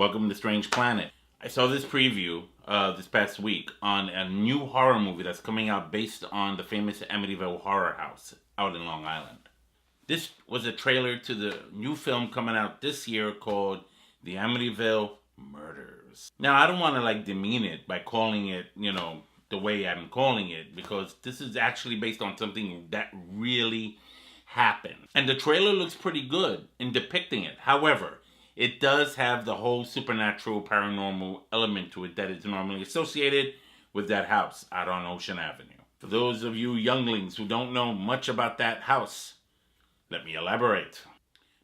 Welcome to Strange Planet. I saw this preview this past week on a new horror movie that's coming out based on the famous Amityville Horror house out in Long Island. This was a trailer to the new film coming out this year called The Amityville Murders. Now, I don't want to demean it by calling it, the way I'm calling it, because this is actually based on something that really happened. And the trailer looks pretty good in depicting it. However, it does have the whole supernatural, paranormal element to it that is normally associated with that house out on Ocean Avenue. For those of you younglings who don't know much about that house, let me elaborate.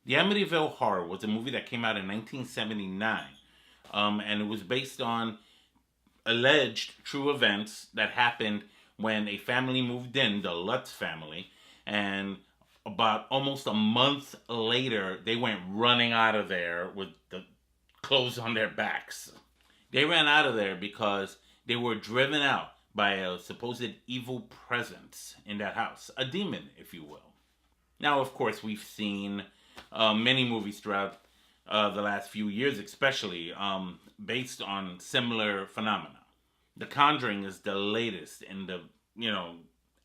The Amityville Horror was a movie that came out in 1979, and it was based on alleged true events that happened when a family moved in, the Lutz family, and about almost a month later, they went running out of there with the clothes on their backs. They ran out of there because they were driven out by a supposed evil presence in that house. A demon, if you will. Now, of course, we've seen many movies throughout the last few years, especially based on similar phenomena. The Conjuring is the latest in the,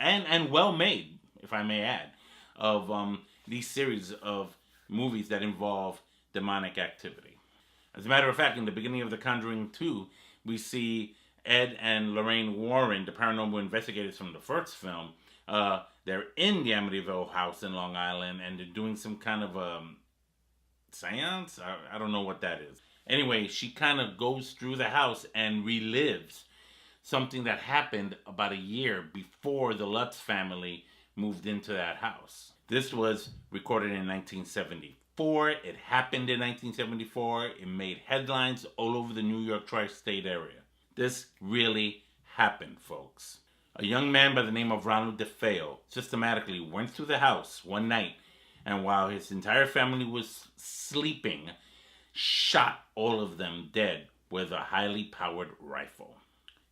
and well made, if I may add, of these series of movies that involve demonic activity. As a matter of fact, in the beginning of The Conjuring 2, we see Ed and Lorraine Warren, the paranormal investigators from the first film. They're in the Amityville house in Long Island, and they're doing some kind of seance? I don't know what that is. Anyway, she kind of goes through the house and relives something that happened about a year before the Lutz family moved into that house. This was recorded in 1974. It happened in 1974. It made headlines all over the New York tri-state area. This really happened, folks. A young man by the name of Ronald DeFeo systematically went through the house one night, and while his entire family was sleeping, shot all of them dead with a highly powered rifle.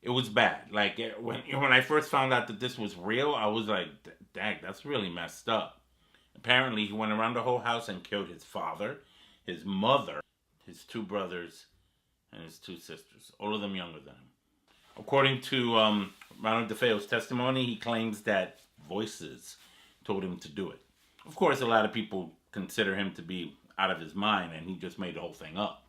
It was bad. When I first found out that this was real, I was like, dang, that's really messed up. Apparently, he went around the whole house and killed his father, his mother, his two brothers, and his two sisters, all of them younger than him. According to Ronald DeFeo's testimony, he claims that voices told him to do it. Of course, a lot of people consider him to be out of his mind, and he just made the whole thing up.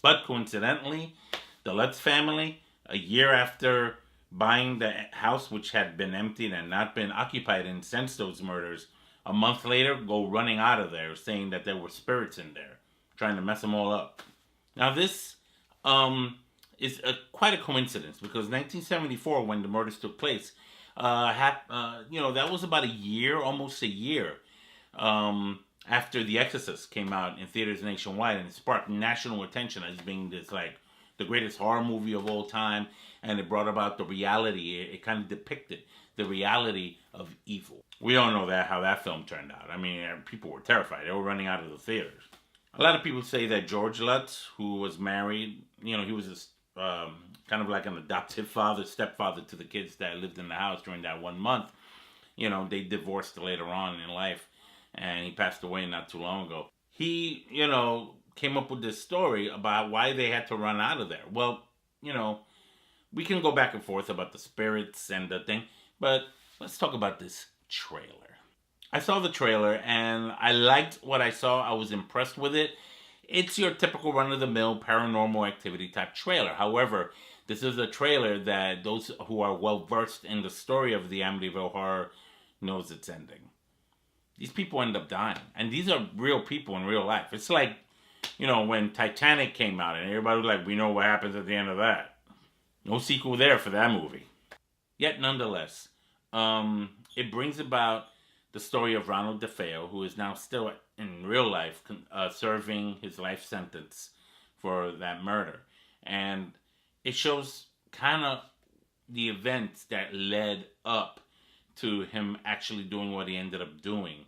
But coincidentally, the Lutz family, a year after buying the house, which had been emptied and not been occupied in since those murders, a month later go running out of there saying that there were spirits in there trying to mess them all up. Now this is quite a coincidence, because 1974, when the murders took place, that was about a year, almost a year, after The Exorcist came out in theaters nationwide, and it sparked national attention as being this the greatest horror movie of all time, and it brought about the reality. It kind of depicted the reality of evil. We all know how that film turned out. I mean, people were terrified. They were running out of the theaters. A lot of people say that George Lutz, who was married, he was kind of like an adoptive stepfather to the kids that lived in the house during that 1 month. They divorced later on in life, and he passed away not too long ago. He, came up with this story about why they had to run out of there. Well, we can go back and forth about the spirits and the thing, but let's talk about this trailer. I saw the trailer and I liked what I saw. I was impressed with it. It's your typical run-of-the-mill paranormal activity type trailer. However, this is a trailer that those who are well-versed in the story of the Amityville Horror knows its ending. These people end up dying. And these are real people in real life. It's like, when Titanic came out and everybody was like, we know what happens at the end of that. No sequel there for that movie. Yet nonetheless, it brings about the story of Ronald DeFeo, who is now still in real life serving his life sentence for that murder. And it shows kind of the events that led up to him actually doing what he ended up doing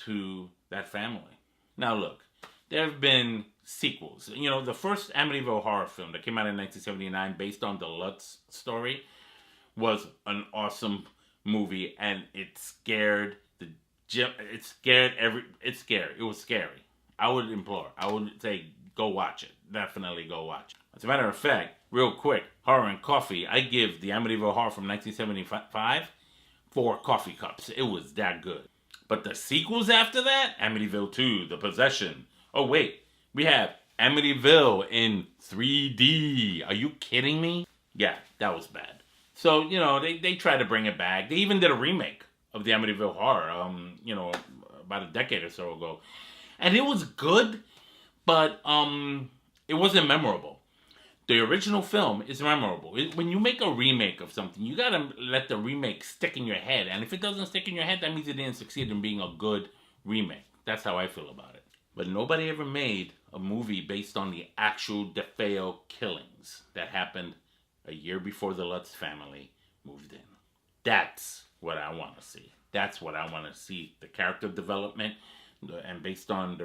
to that family. Now look, there have been sequels. The first Amityville Horror film that came out in 1979 based on the Lutz story was an awesome movie, and it scared It was scary. I would say go watch it. definitely go watch. As a matter of fact, real quick, Horror and Coffee, I give the Amityville Horror from 1975 4 coffee cups. It was that good. But the sequels after that, Amityville 2, The Possession. Oh wait, we have Amityville in 3D. Are you kidding me? Yeah, that was bad. So, they tried to bring it back. They even did a remake of the Amityville Horror, about a decade or so ago. And it was good, but it wasn't memorable. The original film is memorable. When you make a remake of something, you gotta let the remake stick in your head. And if it doesn't stick in your head, that means it didn't succeed in being a good remake. That's how I feel about it. But nobody ever made a movie based on the actual DeFeo killings that happened a year before the Lutz family moved in. That's what I want to see. That's what I want to see. The character development, and based on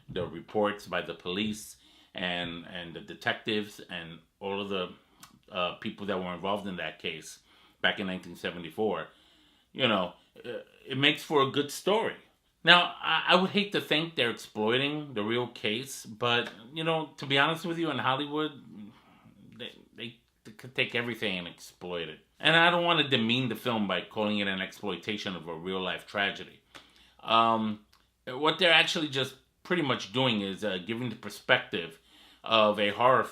the reports by the police and the detectives and all of the people that were involved in that case back in 1974, it makes for a good story. Now, I would hate to think they're exploiting the real case, but, to be honest with you, in Hollywood, they could take everything and exploit it. And I don't want to demean the film by calling it an exploitation of a real-life tragedy. What they're actually just pretty much doing is giving the perspective of a horror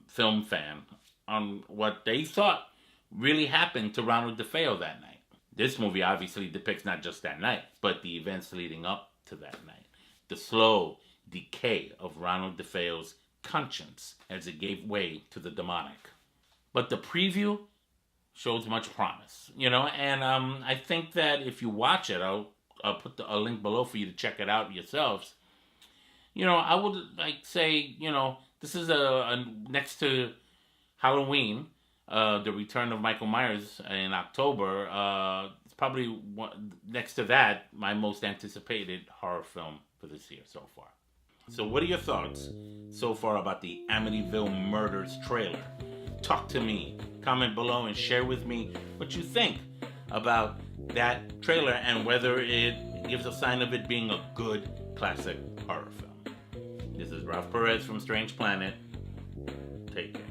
film fan on what they thought really happened to Ronald DeFeo that night. This movie obviously depicts not just that night, but the events leading up to that night. The slow decay of Ronald DeFeo's conscience as it gave way to the demonic. But the preview shows much promise, and I think that if you watch it, I'll put a link below for you to check it out yourselves. I would say, this is a next to Halloween, the return of Michael Myers in October. It's probably next to that, my most anticipated horror film for this year so far. So what are your thoughts so far about the Amityville Murders trailer? Talk to me. Comment below and share with me what you think about that trailer and whether it gives a sign of it being a good classic horror film. This is Ralph Perez from Strange Planet. Take care.